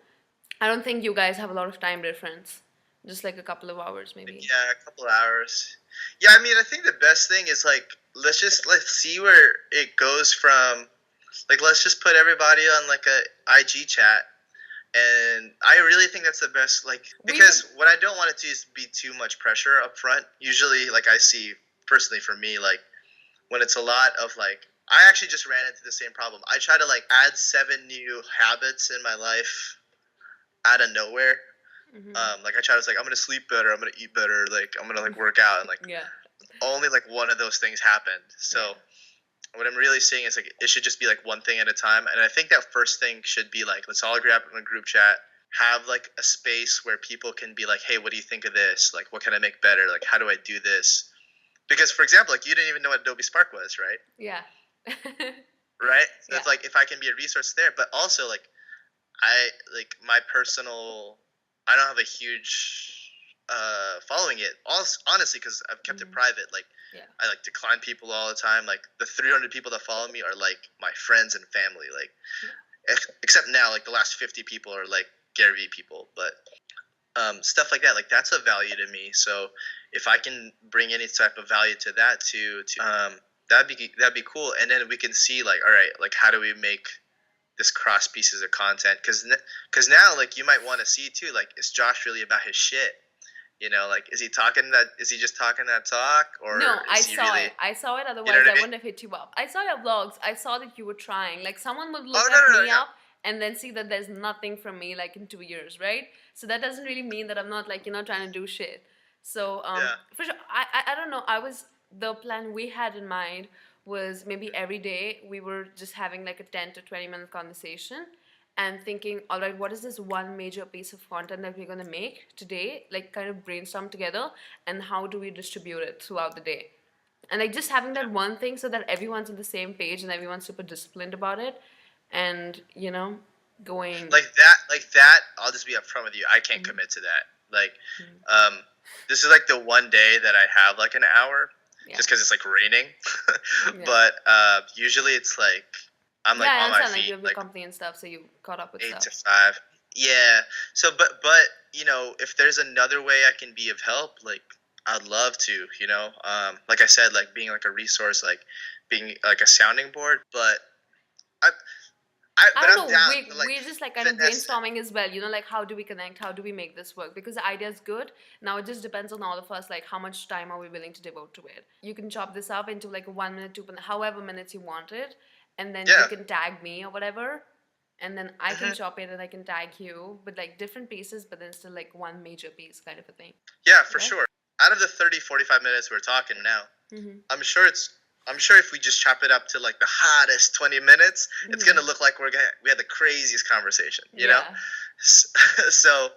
Speaker 1: I don't think you guys have a lot of time difference. Just like a couple of hours, maybe.
Speaker 2: Yeah, a couple hours. Yeah, I mean, I think the best thing is like, let's see where it goes from. Like, let's just put everybody on like a IG chat, and I really think that's the best. Like, because what I don't want it to is be too much pressure up front. Usually, like, I see personally for me, like, when it's a lot of like, I actually just ran into the same problem. I try to like add 7 new habits in my life out of nowhere. Like, I try to like, I'm gonna sleep better, I'm gonna eat better, like, I'm gonna like work out, and like
Speaker 1: Yeah.
Speaker 2: only like one of those things happened. So what I'm really saying is like, it should just be like one thing at a time. And I think that first thing should be like, let's all grab in a group chat, have like a space where people can be like, hey, what do you think of this? Like, what can I make better? Like, how do I do this? Because, for example, like, you didn't even know what Adobe Spark was, right?
Speaker 1: Yeah.
Speaker 2: Right? So
Speaker 1: Yeah.
Speaker 2: it's like, if I can be a resource there, but also like, my personal, I don't have a huge following it, honestly, because I've kept it private. Like, I like decline people all the time. Like, the 300 people that follow me are like my friends and family. Like, except now, like, the last 50 people are like GaryVee people. But stuff like that, like, that's a value to me. So if I can bring any type of value to that too, that'd be cool. And then we can see like, all right, like, how do we make this cross pieces of content? Because now, like, you might want to see too, like, is Josh really about his shit? You know, like, is he just talking that talk, or
Speaker 1: No, I
Speaker 2: is he
Speaker 1: saw
Speaker 2: really...
Speaker 1: it. I saw it. Otherwise,
Speaker 2: You know what I
Speaker 1: I
Speaker 2: mean?
Speaker 1: wouldn't have hit you up. I saw your vlogs. I saw that you were trying. Like, someone would look
Speaker 2: Oh, no,
Speaker 1: me
Speaker 2: yeah.
Speaker 1: up and then see that there's nothing from me, like, in 2 years, right? So that doesn't really mean that I'm not, like, you know, trying to do shit. So,
Speaker 2: Yeah.
Speaker 1: for sure, I don't know. The plan we had in mind was maybe every day we were just having, like, a 10 to 20-minute conversation and thinking, all right, what is this one major piece of content that we're going to make today? Like, kind of brainstorm together, and how do we distribute it throughout the day? And like just having that one thing so that everyone's on the same page and everyone's super disciplined about it, and you know, going
Speaker 2: Like that, I'll just be upfront with you. I can't commit to that. Like, this is like the one day that I have like an hour, just because it's like raining. But usually it's like, I'm like on my
Speaker 1: like
Speaker 2: feet,
Speaker 1: you have your
Speaker 2: like
Speaker 1: company and stuff, so you caught up with
Speaker 2: 8 to
Speaker 1: stuff.
Speaker 2: 5. Yeah. So, but you know, if there's another way I can be of help, like, I'd love to. You know, like I said, like, being like a resource, like being like a sounding board. But
Speaker 1: I don't
Speaker 2: I'm
Speaker 1: know.
Speaker 2: down to, like,
Speaker 1: We're just like kind of brainstorming as well. You know, like how do we connect? How do we make this work? Because the idea is good. Now it just depends on all of us. Like how much time are we willing to devote to it? You can chop this up into like 1 minute, 2 minutes, however minutes you want it, and then you can tag me or whatever, and then I can chop it and I can tag you with like different pieces, but then still like one major piece kind of a thing.
Speaker 2: Yeah, for sure. Out of the 30-45 minutes we're talking now, I'm sure if we just chop it up to like the hottest 20 minutes, it's gonna look like we had the craziest conversation, you know. So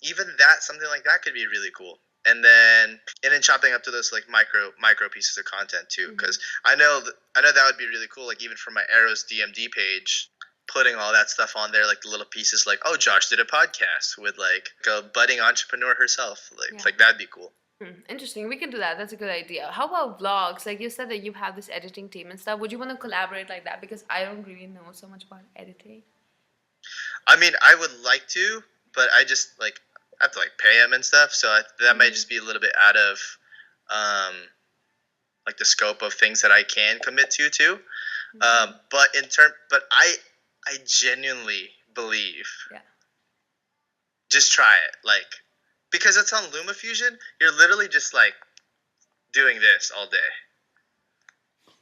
Speaker 2: even that, something like that could be really cool. and then chopping up to those like micro pieces of content too, because I know that would be really cool. Like even for my Arrows DMD page, putting all that stuff on there, like the little pieces, like oh, Josh did a podcast with like a budding entrepreneur herself, like that'd be cool.
Speaker 1: Interesting. We can do that. That's a good idea. How about vlogs? Like you said that you have this editing team and stuff. Would you want to collaborate like that? Because I don't really know so much about editing.
Speaker 2: I mean, I would like to, but I just like have to like pay him and stuff. So that might just be a little bit out of like the scope of things that I can commit to too. But I genuinely believe.
Speaker 1: Yeah.
Speaker 2: Just try it, like, because it's on LumaFusion. You're literally just like doing this all day.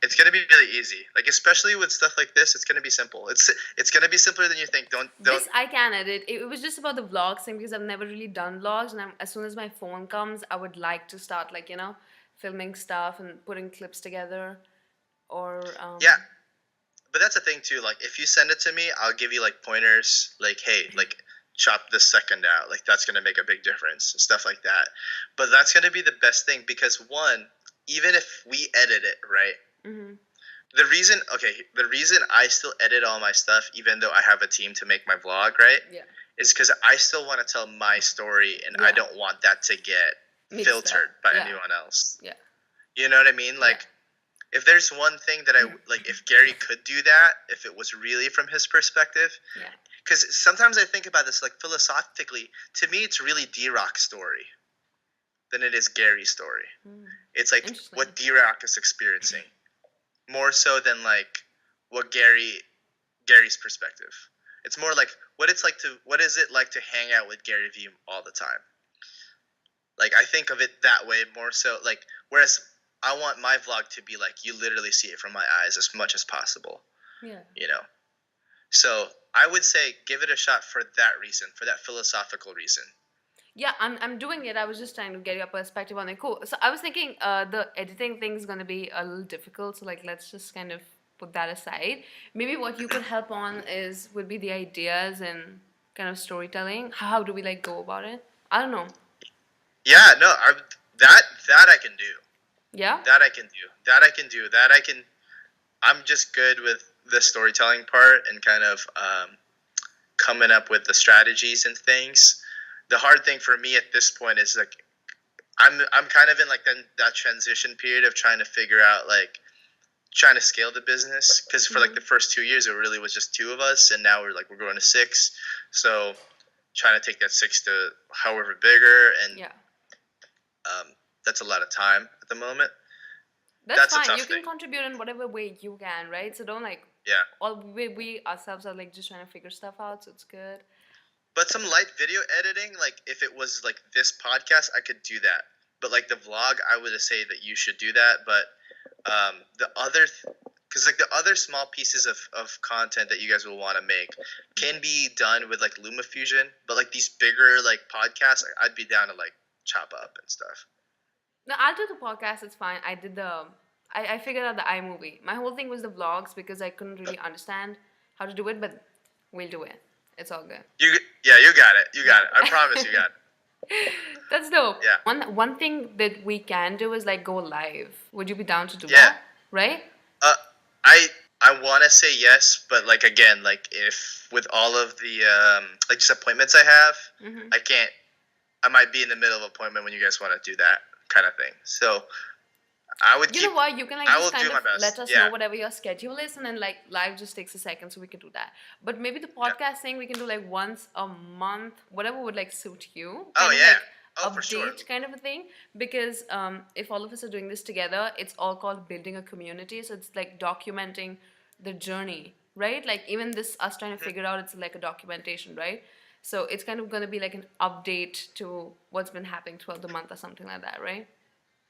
Speaker 2: It's gonna be really easy, like especially with stuff like this. It's gonna be simple. It's gonna be simpler than you think. Don't.
Speaker 1: This I can edit. It was just about the vlogs thing because I've never really done vlogs, and as soon as my phone comes, I would like to start like filming stuff and putting clips together, or
Speaker 2: yeah. But that's the thing too. Like if you send it to me, I'll give you like pointers. Like hey, like chop this second out. Like that's gonna make a big difference and stuff like that. But that's gonna be the best thing because one, even if we edit it right.
Speaker 1: Mm-hmm.
Speaker 2: The reason I still edit all my stuff, even though I have a team to make my vlog, right?
Speaker 1: Yeah.
Speaker 2: Is because I still want to tell my story, and I don't want that to get filtered by anyone else.
Speaker 1: Yeah.
Speaker 2: You know what I mean? Like, if there's one thing that I like, if Gary could do that, if it was really from his perspective, because sometimes I think about this like philosophically. To me, it's really D-Rock's story than it is Gary's story. It's like what D-Rock is experiencing. More so than like what Gary's perspective. It's more like what is it like to hang out with GaryVee all the time. Like I think of it that way more so. Like whereas I want my vlog to be like you literally see it from my eyes as much as possible.
Speaker 1: Yeah.
Speaker 2: So I would say give it a shot for that reason, for that philosophical reason.
Speaker 1: Yeah, I'm doing it. I was just trying to get your perspective on it. Cool. So I was thinking the editing thing is going to be a little difficult. So like let's just kind of put that aside. Maybe what you could help on would be the ideas and kind of storytelling. How do we like go about it? I don't know.
Speaker 2: Yeah, no, that I can do.
Speaker 1: Yeah?
Speaker 2: That I can do. I'm just good with the storytelling part and kind of coming up with the strategies and things. The hard thing for me at this point is like I'm kind of in like that transition period of trying to figure out like trying to scale the business because for like the first 2 years it really was just two of us and now we're growing to 6, so trying to take that 6 to however bigger and that's a lot of time at the moment.
Speaker 1: That's fine. You can contribute in whatever way you can, right? So don't like all we ourselves are like just trying to figure stuff out, so it's good.
Speaker 2: But some light video editing, like if it was like this podcast, I could do that. But like the vlog, I would say that you should do that. But the other small pieces of content that you guys will want to make can be done with like LumaFusion. But like these bigger like podcasts, I'd be down to like chop up and stuff.
Speaker 1: No, I'll do the podcast. It's fine. I figured out the iMovie. My whole thing was the vlogs because I couldn't really understand how to do it, but we'll do it. It's all good.
Speaker 2: You got it. I promise you got it.
Speaker 1: That's dope.
Speaker 2: Yeah.
Speaker 1: One thing that we can do is like go live. Would you be down to do that? Right?
Speaker 2: I want to say yes, but like again, like if with all of the like just appointments I have, I can't. I might be in the middle of an appointment when you guys want to do that kind of thing. So I would.
Speaker 1: You know what? You can like just kind of let us know whatever your schedule is, and then like live just takes a second, so we can do that. But maybe the podcast thing we can do like once a month, whatever would like suit you.
Speaker 2: For sure.
Speaker 1: Kind of a thing, because if all of us are doing this together, it's all called building a community. So it's like documenting the journey, right? Like even this us trying to figure out, it's like a documentation, right? So it's kind of going to be like an update to what's been happening throughout the month or something like that, right?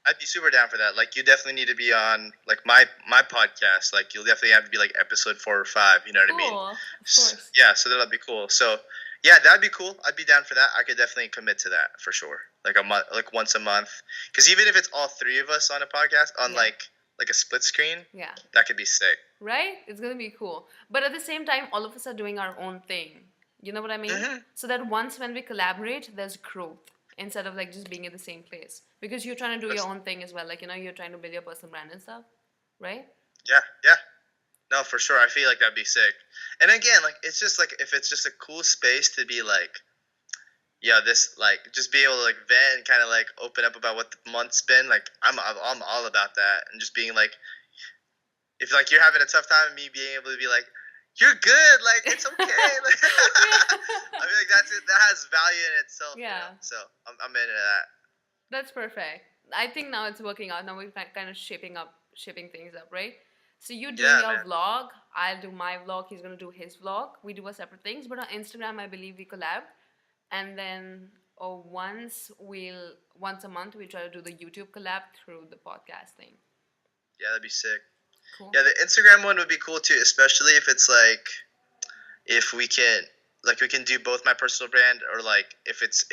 Speaker 2: I'd be super down for that. Like, you definitely need to be on, like, my podcast. Like, you'll definitely have to be, like, episode 4 or 5. You know what I mean?
Speaker 1: Cool. Of course.
Speaker 2: Yeah, so that'll be cool. So, yeah, that'd be cool. I'd be down for that. I could definitely commit to that for sure. Like, like once a month. Because even if it's all 3 of us on a podcast, on, like a split screen, that could be sick.
Speaker 1: Right? It's going to be cool. But at the same time, all of us are doing our own thing. You know what I mean? So that once when we collaborate, there's growth. instead of like just being at the same place, because you're trying to do your
Speaker 2: That's,
Speaker 1: own thing as well, like, you're trying to build your personal brand and stuff, right?
Speaker 2: yeah, yeah. No, for sure. I feel like that'd be sick. And again, like it's just like if it's just a cool space to be like, yeah, this like just be able to like vent and kind of like open up about what the month's been. Like I'm all about that, and just being like, if like you're having a tough time, me being able to be like, you're good, like it's okay. Like, I feel like that's it. That has value in itself.
Speaker 1: Yeah.
Speaker 2: So I'm into that.
Speaker 1: That's perfect. I think now it's working out. Now we're kind of shaping things up, right? So you're doing
Speaker 2: Yeah,
Speaker 1: your
Speaker 2: man.
Speaker 1: vlog. I'll do my vlog. He's gonna do his vlog. We do a separate things, but on Instagram, I believe we collab, and then once a month we try to do the YouTube collab through the podcast thing.
Speaker 2: Yeah, that'd be sick.
Speaker 1: Cool.
Speaker 2: Yeah, the Instagram one would be cool too, especially if it's like if we can do both my personal brand or like if it's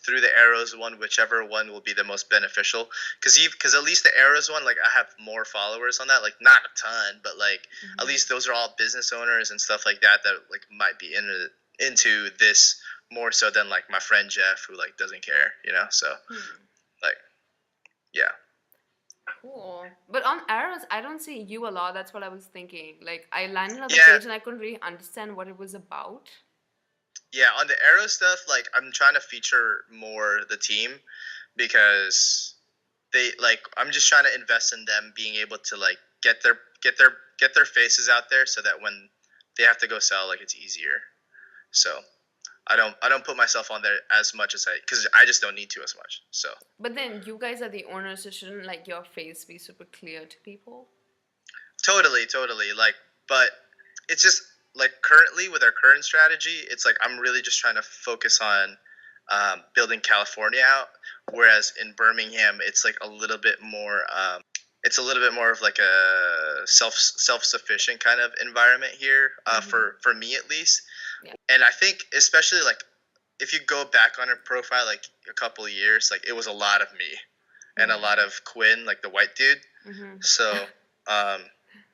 Speaker 2: through the arrows one, whichever one will be the most beneficial, because at least the arrows one, like I have more followers on that, like not a ton, but like at least those are all business owners and stuff like that like might be into this more so than like my friend Jeff who like doesn't care, so like yeah.
Speaker 1: Cool. But on arrows, I don't see you a lot. That's what I was thinking. Like, I landed on the
Speaker 2: Yeah.
Speaker 1: page and I couldn't really understand what it was about.
Speaker 2: Yeah, on the arrow stuff, like I'm trying to feature more the team because I'm just trying to invest in them being able to like get their faces out there so that when they have to go sell, like it's easier. So I don't put myself on there as much because I just don't need to as much. So
Speaker 1: But then you guys are the owners, so shouldn't like your face be super clear to people?
Speaker 2: totally, like, but it's just like currently with our current strategy, it's like I'm really just trying to focus on building California out, whereas in Birmingham, it's like a little bit more. It's a little bit more of like a self-sufficient kind of environment here for me at least.
Speaker 1: Yeah.
Speaker 2: And I think especially like if you go back on her profile like a couple of years, like it was a lot of me and a lot of Quinn, like the white dude. So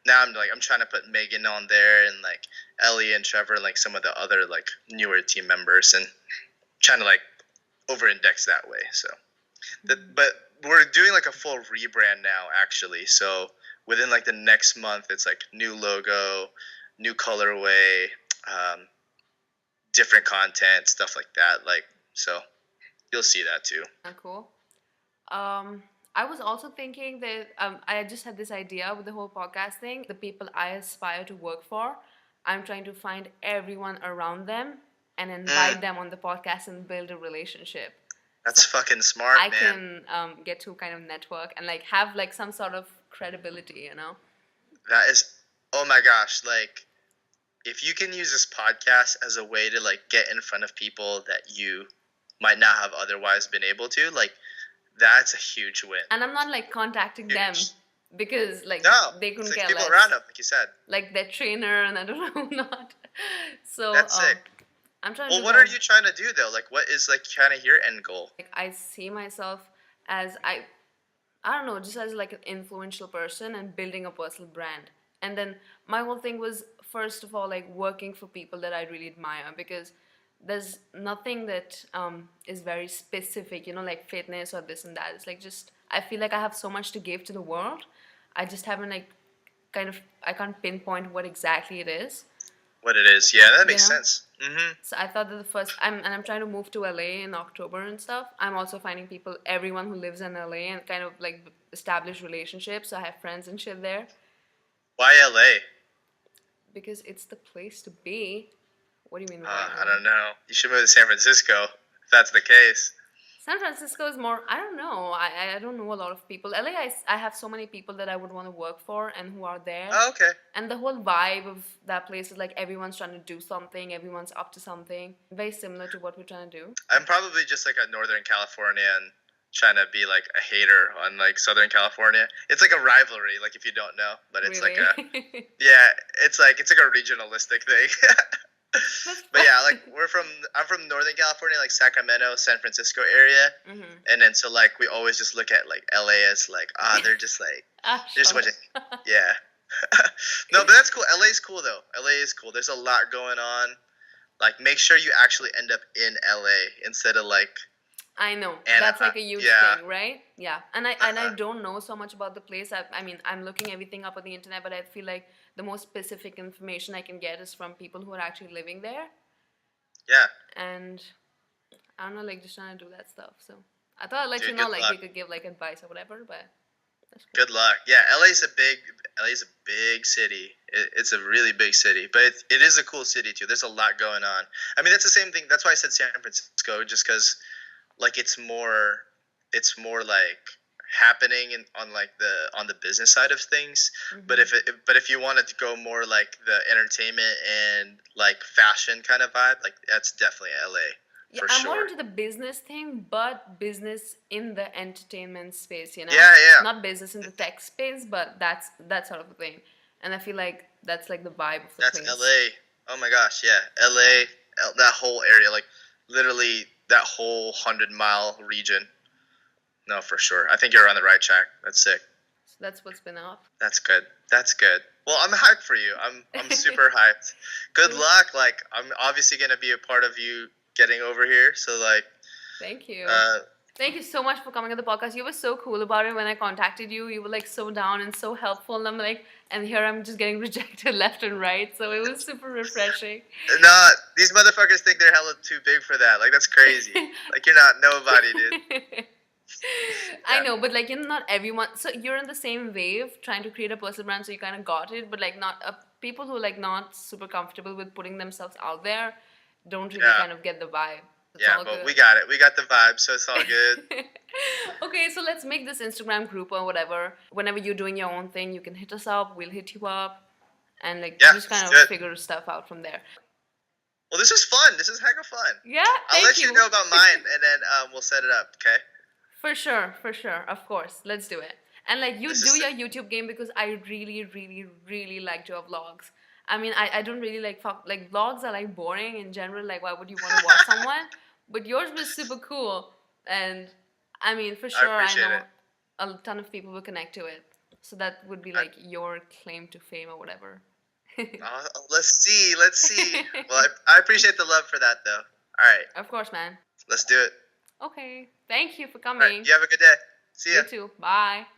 Speaker 2: now I'm trying to put Megan on there and like Ellie and Trevor, like some of the other like newer team members, and trying to like over-index that way. So but we're doing like a full rebrand now actually. So within like the next month, it's like new logo, new colorway, different content, stuff like that. Like, so you'll see that too.
Speaker 1: Cool. I was also thinking that I just had this idea with the whole podcast thing. The people I aspire to work for, I'm trying to find everyone around them and invite them on the podcast and build a relationship.
Speaker 2: That's fucking smart,
Speaker 1: I
Speaker 2: man.
Speaker 1: can get to kind of network and like have like some sort of credibility,
Speaker 2: That is, oh my gosh, like if you can use this podcast as a way to like get in front of people that you might not have otherwise been able to, like that's a huge win.
Speaker 1: And I'm not like contacting them because like they couldn't
Speaker 2: it's like
Speaker 1: care
Speaker 2: people
Speaker 1: less.
Speaker 2: around them, like you said.
Speaker 1: Like their trainer and I don't know who not. So
Speaker 2: that's sick.
Speaker 1: I'm trying
Speaker 2: well,
Speaker 1: to
Speaker 2: what are you trying to do though? Like what is like kind of your end goal?
Speaker 1: Like I see myself as I don't know, just as like an influential person and building a personal brand. And then my whole thing was first of all like working for people that I really admire, because there's nothing that is very specific, like fitness or this and that. It's like just I feel like I have so much to give to the world. I just haven't like I can't pinpoint what exactly it is.
Speaker 2: What it is, yeah, that makes sense.
Speaker 1: So I thought that I'm trying to move to LA in October and stuff. I'm also finding everyone who lives in LA, and kind of like establish relationships. So I have friends and shit there.
Speaker 2: Why LA?
Speaker 1: Because it's the place to be. What do you mean?
Speaker 2: I don't know. You should move to San Francisco if that's the case.
Speaker 1: San Francisco is more, I don't know. I don't know a lot of people. LA, I have so many people that I would want to work for and who are there.
Speaker 2: Oh, okay.
Speaker 1: And the whole vibe of that place is like everyone's trying to do something, everyone's up to something. Very similar to what we're trying to do.
Speaker 2: I'm probably just like a Northern Californian trying to be like a hater on like Southern California. It's like a rivalry, like if you don't know, but it's
Speaker 1: Really?
Speaker 2: like it's like a regionalistic thing. But yeah, like I'm from Northern California, like Sacramento, San Francisco area, and then so like we always just look at like LA as like they're just like they're just yeah. No, but that's cool. LA is cool though. LA is cool. There's a lot going on. Like make sure you actually end up in LA instead of like
Speaker 1: I know.
Speaker 2: And
Speaker 1: That's like a huge
Speaker 2: yeah,
Speaker 1: thing, right? Yeah. And I
Speaker 2: uh-huh.
Speaker 1: don't know so much about the place. I mean, I'm looking everything up on the internet, but I feel like the most specific information I can get is from people who are actually living there.
Speaker 2: Yeah,
Speaker 1: And I don't know, like just trying to do that stuff. So I thought I'd let you
Speaker 2: dude,
Speaker 1: know,
Speaker 2: good
Speaker 1: like
Speaker 2: luck.
Speaker 1: you could give like advice or whatever, but that's cool.
Speaker 2: Good luck. Yeah, LA's a big city. It's a really big city, but it is a cool city too. There's a lot going on. I mean, that's the same thing. That's why I said San Francisco, just because like it's more like happening on like on the business side of things. But
Speaker 1: Hmm.
Speaker 2: if you wanted to go more like the entertainment and like fashion kind of vibe, like that's definitely LA
Speaker 1: Yeah,
Speaker 2: for
Speaker 1: I'm more
Speaker 2: sure.
Speaker 1: into the business thing, but business in the entertainment space, you know?
Speaker 2: Yeah, yeah.
Speaker 1: Not business in the tech space, but that's that sort of a thing. And I feel like that's like the vibe of the
Speaker 2: That's
Speaker 1: place.
Speaker 2: LA. Oh my gosh, yeah.
Speaker 1: Yeah.
Speaker 2: LA, that whole area, like literally that whole 100-mile region. No, for sure. I think you're on the right track. That's sick.
Speaker 1: So that's what's been up.
Speaker 2: That's good. That's good. Well, I'm hyped for you. I'm super hyped. Good
Speaker 1: Cool.
Speaker 2: luck. Like I'm obviously gonna be a part of you getting over here. So like,
Speaker 1: Thank you.
Speaker 2: uh,
Speaker 1: Thank you so much for coming on the podcast. You were so cool about it when I contacted you. You were like so down and so helpful. And I'm like, and here I'm just getting rejected left and right. So it was super refreshing.
Speaker 2: nah, these motherfuckers think they're hella too big for that. Like that's crazy. Like you're not nobody, dude.
Speaker 1: I
Speaker 2: Yeah.
Speaker 1: know, but like, you know, not everyone. So you're in the same wave trying to create a personal brand, so you kind of got it. But like, not people who are like not super comfortable with putting themselves out there don't really
Speaker 2: Yeah.
Speaker 1: kind of get the vibe. It's
Speaker 2: Yeah.
Speaker 1: all
Speaker 2: But
Speaker 1: good.
Speaker 2: we got it. We got the vibe, so it's all good.
Speaker 1: Okay, so let's make this Instagram group or whatever. Whenever you're doing your own thing, you can hit us up. We'll hit you up, and like
Speaker 2: Yeah.
Speaker 1: just
Speaker 2: Let's
Speaker 1: kind
Speaker 2: do
Speaker 1: of
Speaker 2: it.
Speaker 1: figure stuff out from there.
Speaker 2: Well, this is fun. This is heck of fun.
Speaker 1: Yeah,
Speaker 2: I'll
Speaker 1: thank
Speaker 2: let you
Speaker 1: you.
Speaker 2: know about mine, and then we'll set it up. Okay.
Speaker 1: For sure, of course. Let's do it. And like you
Speaker 2: This
Speaker 1: do
Speaker 2: is
Speaker 1: your YouTube game because I really, really, really liked your vlogs. I mean, I don't really like vlogs are like boring in general. Like, why would you want to watch someone? But yours was super cool, and I mean, for
Speaker 2: I
Speaker 1: sure, I
Speaker 2: appreciate
Speaker 1: know
Speaker 2: it.
Speaker 1: a ton of people will connect to it. So that would be
Speaker 2: I,
Speaker 1: like your claim to fame or whatever.
Speaker 2: let's see. Let's see. Well, I appreciate the love for that, though. All right.
Speaker 1: Of course, man.
Speaker 2: Let's do it.
Speaker 1: Okay. Thank you for
Speaker 2: All right.
Speaker 1: coming.
Speaker 2: You have a good day. See ya.
Speaker 1: You too. Bye.